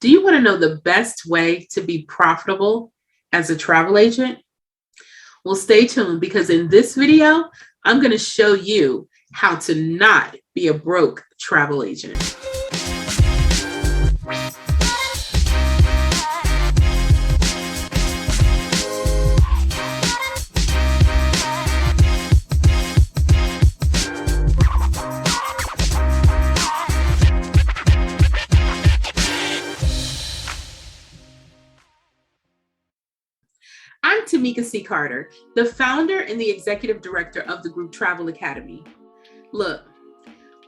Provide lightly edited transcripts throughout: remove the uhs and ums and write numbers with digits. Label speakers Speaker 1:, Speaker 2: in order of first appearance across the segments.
Speaker 1: Do you want to know the best way to be profitable as a travel agent? Well, stay tuned because in this video, I'm going to show you how to not be a broke travel agent. I'm Tamika C. Carter, the founder and the executive director of the Group Travel Academy. Look,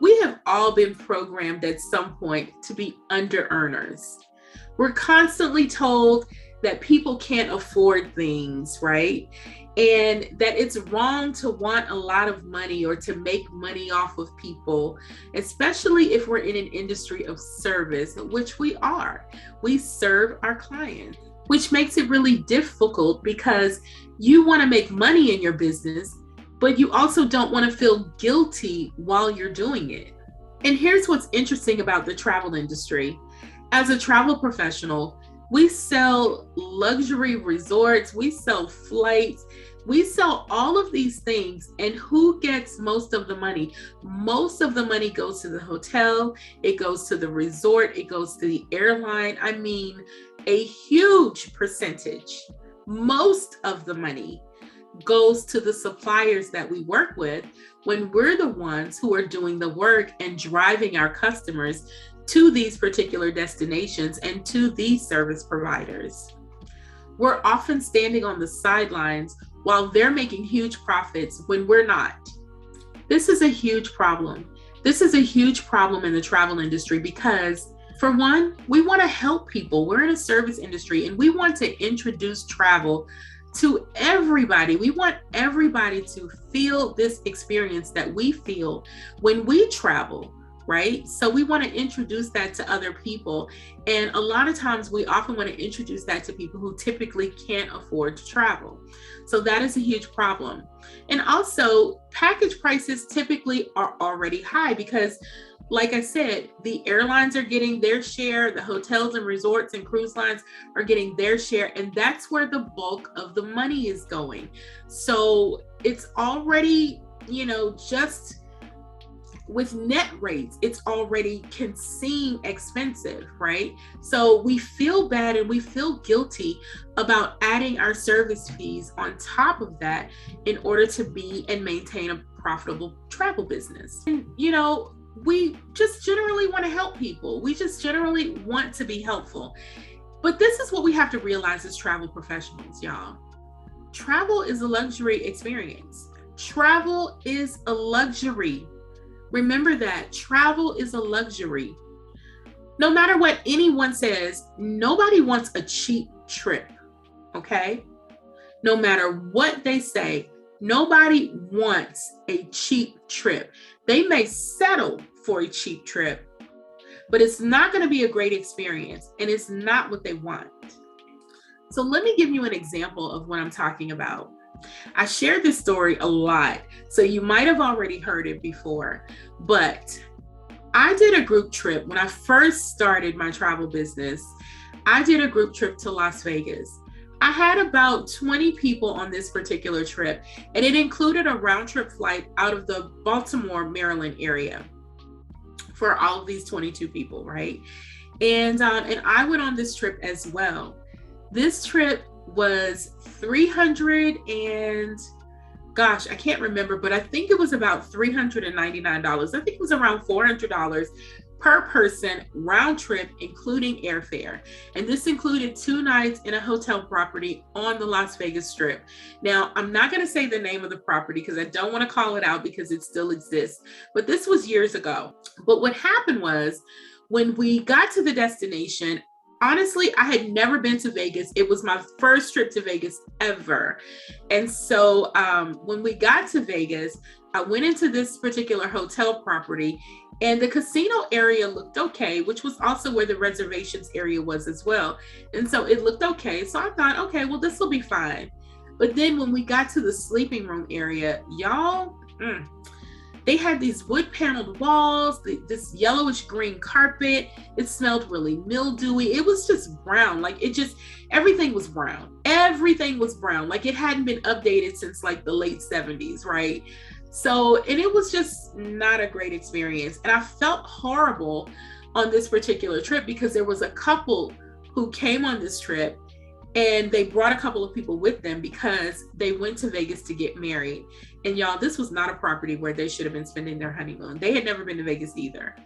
Speaker 1: we have all been programmed at some point to be under earners. We're constantly told that people can't afford things, right? And that it's wrong to want a lot of money or to make money off of people, especially if we're in an industry of service, which we are. We serve our clients, which makes it really difficult because you want to make money in your business, but you also don't want to feel guilty while you're doing it. And here's what's interesting about the travel industry. As a travel professional, we sell luxury resorts, we sell flights, we sell all of these things. And who gets most of the money? Most of the money goes to the hotel, it goes to the resort, it goes to the airline. I mean, a huge percentage, most of the money goes to the suppliers that we work with when we're the ones who are doing the work and driving our customers to these particular destinations and to these service providers. We're often standing on the sidelines while they're making huge profits when we're not. This is a huge problem. This is a huge problem in the travel industry because, for one, we want to help people. We're in a service industry and we want to introduce travel to everybody. We want everybody to feel this experience that we feel when we travel, right? So we want to introduce that to other people. And a lot of times we often want to introduce that to people who typically can't afford to travel. So that is a huge problem. And also, package prices typically are already high because, like I said, the airlines are getting their share, the hotels and resorts and cruise lines are getting their share, and that's where the bulk of the money is going. So it's already, just with net rates, it's already can seem expensive, right? So we feel bad and we feel guilty about adding our service fees on top of that in order to be and maintain a profitable travel business. And, we just generally want to help people. We just generally want to be helpful. But this is what we have to realize as travel professionals, y'all. Travel is a luxury experience. Travel is a luxury. Remember that travel is a luxury. No matter what anyone says, nobody wants a cheap trip, okay? No matter what they say, nobody wants a cheap trip. They may settle for a cheap trip, but it's not going to be a great experience and it's not what they want. So let me give you an example of what I'm talking about. I share this story a lot, so you might have already heard it before, but I did a group trip when I first started my travel business. I did a group trip to Las Vegas. I had about 20 people on this particular trip, and it included a round trip flight out of the Baltimore, Maryland area for all of these 22 people, right? And I went on this trip as well. This trip was I can't remember, but I think it was about $399. I think it was around $400 per person round trip, including airfare. And this included 2 nights in a hotel property on the Las Vegas Strip. Now, I'm not going to say the name of the property because I don't want to call it out because it still exists, but this was years ago. But what happened was when we got to the destination, honestly, I had never been to Vegas. It was my first trip to Vegas ever. And so when we got to Vegas, I went into this particular hotel property and the casino area looked okay, which was also where the reservations area was as well. And so it looked okay. So I thought, okay, well, this will be fine. But then when we got to the sleeping room area, y'all, They had these wood paneled walls, this yellowish green carpet. It smelled really mildewy. It was just brown. Like everything was brown. Everything was brown. Like it hadn't been updated since like the late 70s, right? So, and it was just not a great experience. And I felt horrible on this particular trip because there was a couple who came on this trip and they brought a couple of people with them because they went to Vegas to get married. And y'all, this was not a property where they should have been spending their honeymoon. They had never been to Vegas either,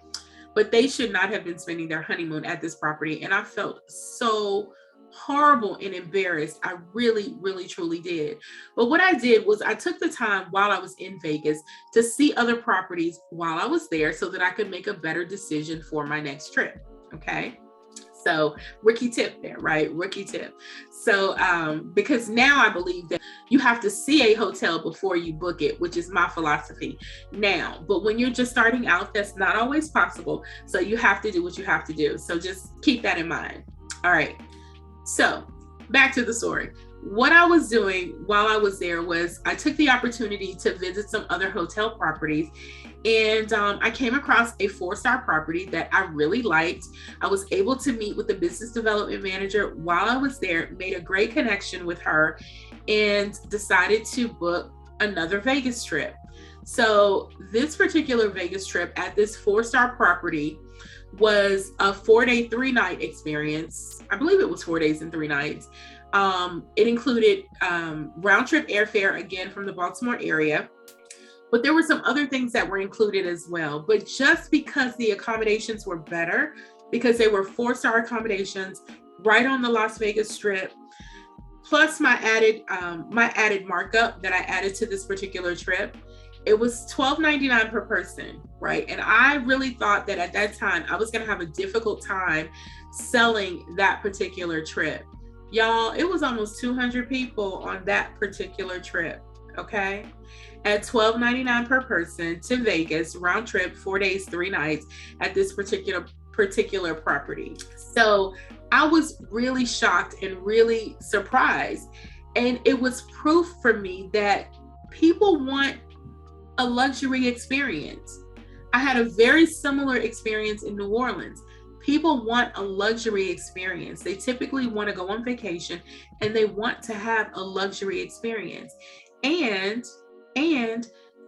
Speaker 1: but they should not have been spending their honeymoon at this property. And I felt so horrible and embarrassed. I really, really, truly did. But what I did was I took the time while I was in Vegas to see other properties while I was there so that I could make a better decision for my next trip. Okay. So rookie tip there, right? Rookie tip. So because now I believe that you have to see a hotel before you book it, which is my philosophy now. But when you're just starting out, that's not always possible. So you have to do what you have to do. So just keep that in mind. All right. So back to the story. What I was doing while I was there was I took the opportunity to visit some other hotel properties. And I came across a 4-star property that I really liked. I was able to meet with the business development manager while I was there, made a great connection with her, and decided to book another Vegas trip. So this particular Vegas trip at this 4-star property was a 4-day, 3-night experience. I believe it was 4 days and 3 nights. It included round trip airfare, again, from the Baltimore area. But there were some other things that were included as well. But just because the accommodations were better, because they were 4-star accommodations right on the Las Vegas Strip, plus my added markup that I added to this particular trip, it was $12.99 per person, right? And I really thought that at that time I was going to have a difficult time selling that particular trip. Y'all, it was almost 200 people on that particular trip, okay? At $12.99 per person to Vegas, round trip, 4 days, 3 nights at this particular property. So I was really shocked and really surprised. And it was proof for me that people want a luxury experience. I had a very similar experience in New Orleans. People want a luxury experience. They typically want to go on vacation and they want to have a luxury experience. And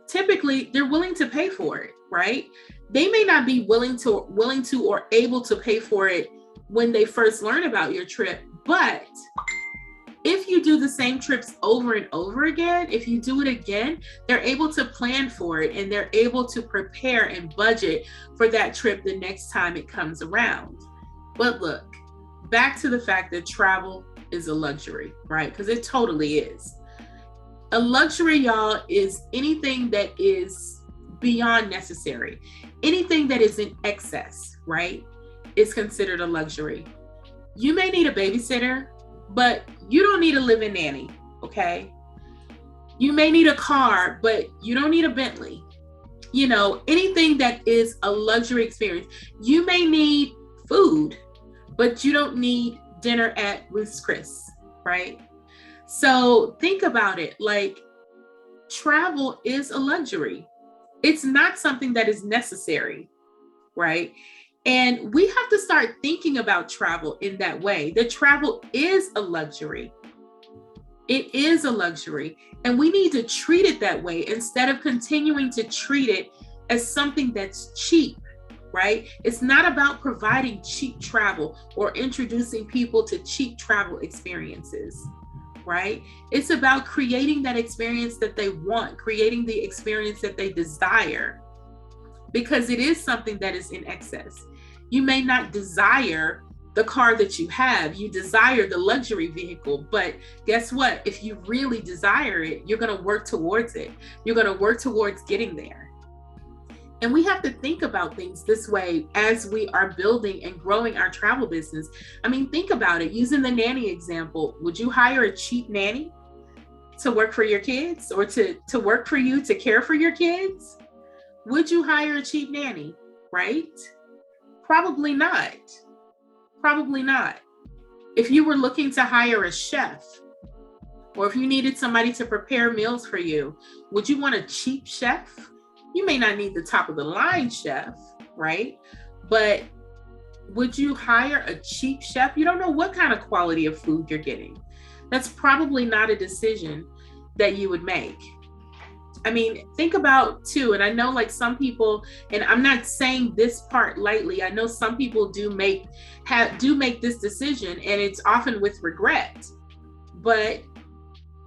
Speaker 1: typically they're willing to pay for it, right? They may not be willing to or able to pay for it when they first learn about your trip, but if you do the same trips over and over again, if you do it again, they're able to plan for it and they're able to prepare and budget for that trip the next time it comes around. But look, back to the fact that travel is a luxury, right? Because it totally is. A luxury, y'all, is anything that is beyond necessary. Anything that is in excess, right, is considered a luxury. You may need a babysitter, but you don't need a live-in nanny, okay? You may need a car, but you don't need a Bentley. You know, anything that is a luxury experience. You may need food, but you don't need dinner at Ruth's Chris, right? So think about it, like travel is a luxury. It's not something that is necessary, right? And we have to start thinking about travel in that way. That travel is a luxury. It is a luxury. And we need to treat it that way instead of continuing to treat it as something that's cheap, right? It's not about providing cheap travel or introducing people to cheap travel experiences, right? It's about creating that experience that they want, creating the experience that they desire, because it is something that is in excess. You may not desire the car that you have, you desire the luxury vehicle, but guess what? If you really desire it, you're going to work towards it. You're going to work towards getting there. And we have to think about things this way as we are building and growing our travel business. I mean, think about it. Using the nanny example, would you hire a cheap nanny to work for your kids or to work for you, to care for your kids? Would you hire a cheap nanny, right? Probably not. Probably not. If you were looking to hire a chef, or if you needed somebody to prepare meals for you, would you want a cheap chef You may not need the top of the line chef, right? But would you hire a cheap chef? You don't know what kind of quality of food you're getting. That's probably not a decision that you would make. I mean, think about too, and I know like some people, and I'm not saying this part lightly, I know some people do make this decision, and it's often with regret. But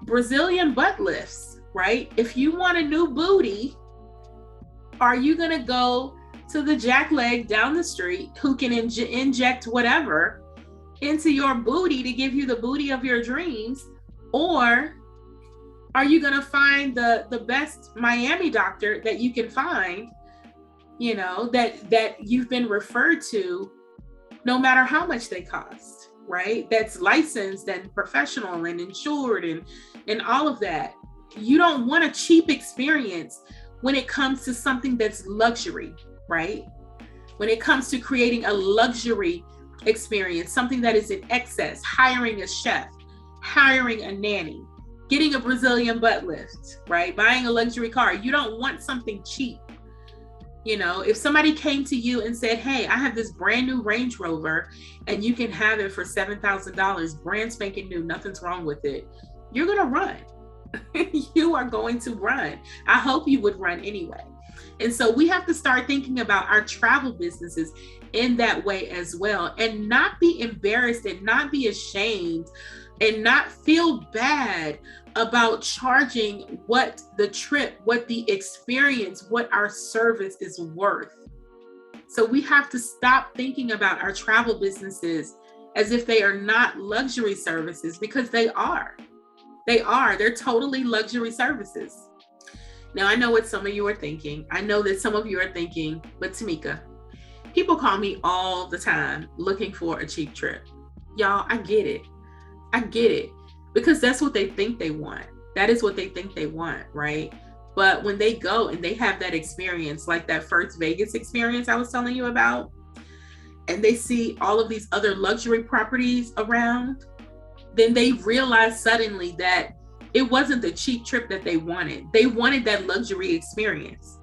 Speaker 1: Brazilian butt lifts, right? If you want a new booty, are you gonna go to the jack leg down the street who can inject whatever into your booty to give you the booty of your dreams? Or are you going to find the best Miami doctor that you can find, you know, that you've been referred to, no matter how much they cost, right? That's licensed and professional and insured and all of that. You don't want a cheap experience when it comes to something that's luxury, right? When it comes to creating a luxury experience, something that is in excess, hiring a chef, hiring a nanny, getting a Brazilian butt lift, right? Buying a luxury car. You don't want something cheap. You know, if somebody came to you and said, hey, I have this brand new Range Rover and you can have it for $7,000, brand spanking new, nothing's wrong with it, you're going to run. You are going to run. I hope you would run anyway. And so we have to start thinking about our travel businesses in that way as well, and not be embarrassed and not be ashamed and not feel bad about charging what the trip, what the experience, what our service is worth. So we have to stop thinking about our travel businesses as if they are not luxury services, because they are. They're totally luxury services. Now, I know what some of you are thinking. I know that some of you are thinking, but Tamika, people call me all the time looking for a cheap trip. Y'all, I get it. Because that's what they think they want. That is what they think they want, right? But when they go and they have that experience, like that first Vegas experience I was telling you about, and they see all of these other luxury properties around, then they realize suddenly that it wasn't the cheap trip that they wanted. They wanted that luxury experience.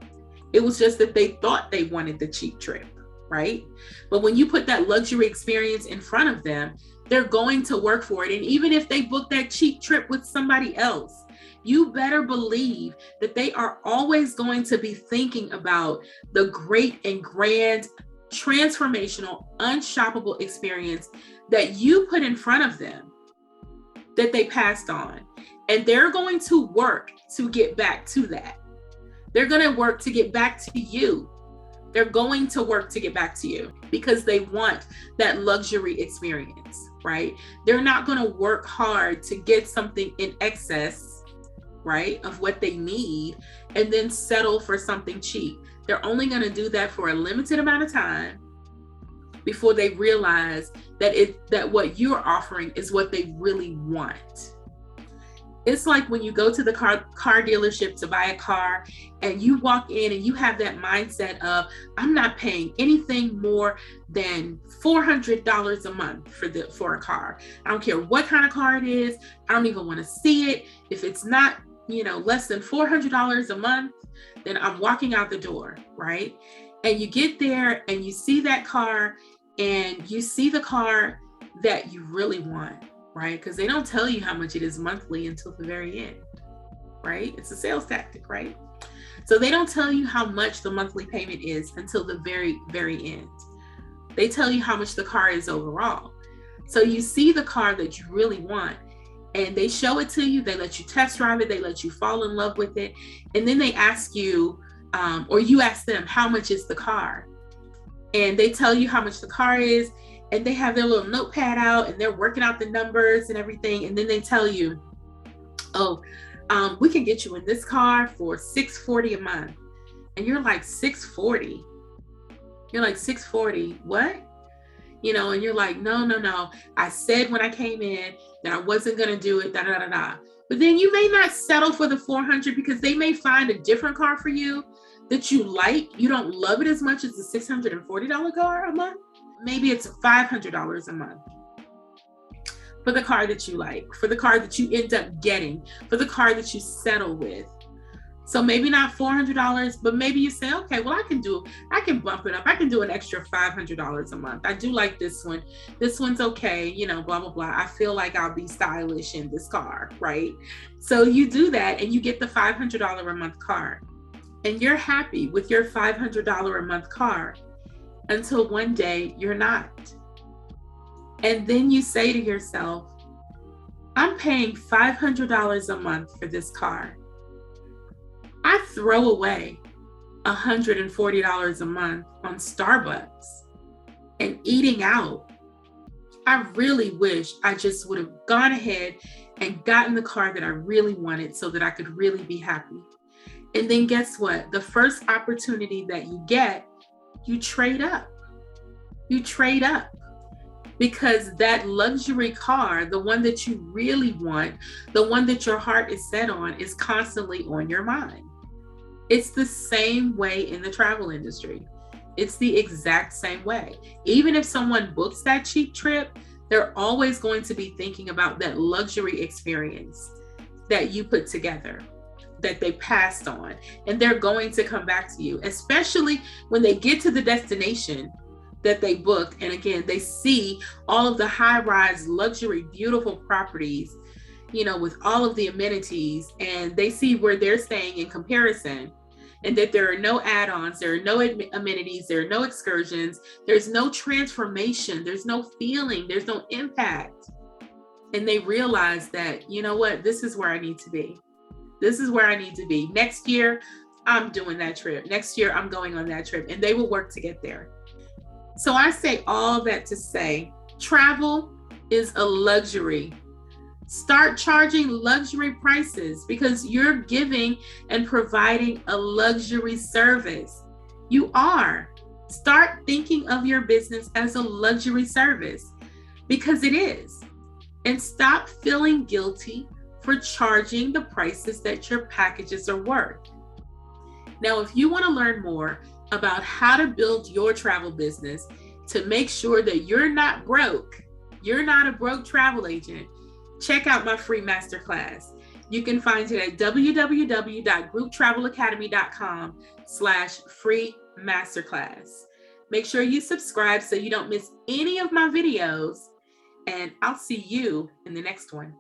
Speaker 1: It was just that they thought they wanted the cheap trip, right? But when you put that luxury experience in front of them, they're going to work for it. And even if they book that cheap trip with somebody else, you better believe that they are always going to be thinking about the great and grand, transformational, unshoppable experience that you put in front of them, that they passed on. And they're going to work to get back to that. They're going to work to get back to you. They're going to work to get back to you because they want that luxury experience, right? They're not going to work hard to get something in excess, right, of what they need and then settle for something cheap. They're only going to do that for a limited amount of time before they realize that what you're offering is what they really want. It's like when you go to the car dealership to buy a car and you walk in and you have that mindset of, I'm not paying anything more than $400 a month for a car. I don't care what kind of car it is. I don't even want to see it. If it's not, less than $400 a month, then I'm walking out the door, right? And you get there and you see that car and you see the car that you really want, right? Because they don't tell you how much it is monthly until the very end, right? It's a sales tactic, right? So they don't tell you how much the monthly payment is until the very, very end. They tell you how much the car is overall. So you see the car that you really want and they show it to you. They let you test drive it. They let you fall in love with it. And then they ask you, or you ask them, how much is the car? And they tell you how much the car is. And they have their little notepad out and they're working out the numbers and everything. And then they tell you, we can get you in this car for $640 a month. And you're like, $640? You're like, $640, what? And you're like, no. I said when I came in that I wasn't going to do it, But then you may not settle for the $400 because they may find a different car for you that you like. You don't love it as much as the $640 car a month. Maybe it's $500 a month for the car that you like, for the car that you end up getting, for the car that you settle with. So maybe not $400, but maybe you say, okay, well, I can bump it up. I can do an extra $500 a month. I do like this one. This one's okay, you know, blah, blah, blah. I feel like I'll be stylish in this car, right? So you do that and you get the $500 a month car. And you're happy with your $500 a month car until one day you're not. And then you say to yourself, I'm paying $500 a month for this car. I throw away $140 a month on Starbucks and eating out. I really wish I just would have gone ahead and gotten the car that I really wanted so that I could really be happy. And then guess what? The first opportunity that you get, you trade up. You trade up. Because that luxury car, the one that you really want, the one that your heart is set on, is constantly on your mind. It's the same way in the travel industry. It's the exact same way. Even if someone books that cheap trip, they're always going to be thinking about that luxury experience that you put together, that they passed on, and they're going to come back to you, especially when they get to the destination that they booked. And again, they see all of the high-rise luxury, beautiful properties, you know, with all of the amenities, and they see where they're staying in comparison, and that there are no add-ons, there are no amenities, there are no excursions, there's no transformation, there's no feeling, there's no impact. And they realize that, you know what, this is where I need to be. This is where I need to be. Next year, I'm doing that trip. Next year, I'm going on that trip, and they will work to get there. So I say all that to say, travel is a luxury. Start charging luxury prices because you're giving and providing a luxury service. You are. Start thinking of your business as a luxury service because it is. And stop feeling guilty for charging the prices that your packages are worth. Now, if you want to learn more about how to build your travel business to make sure that you're not broke, you're not a broke travel agent, check out my free masterclass. You can find it at www.grouptravelacademy.com/free masterclass. Make sure you subscribe so you don't miss any of my videos, and I'll see you in the next one.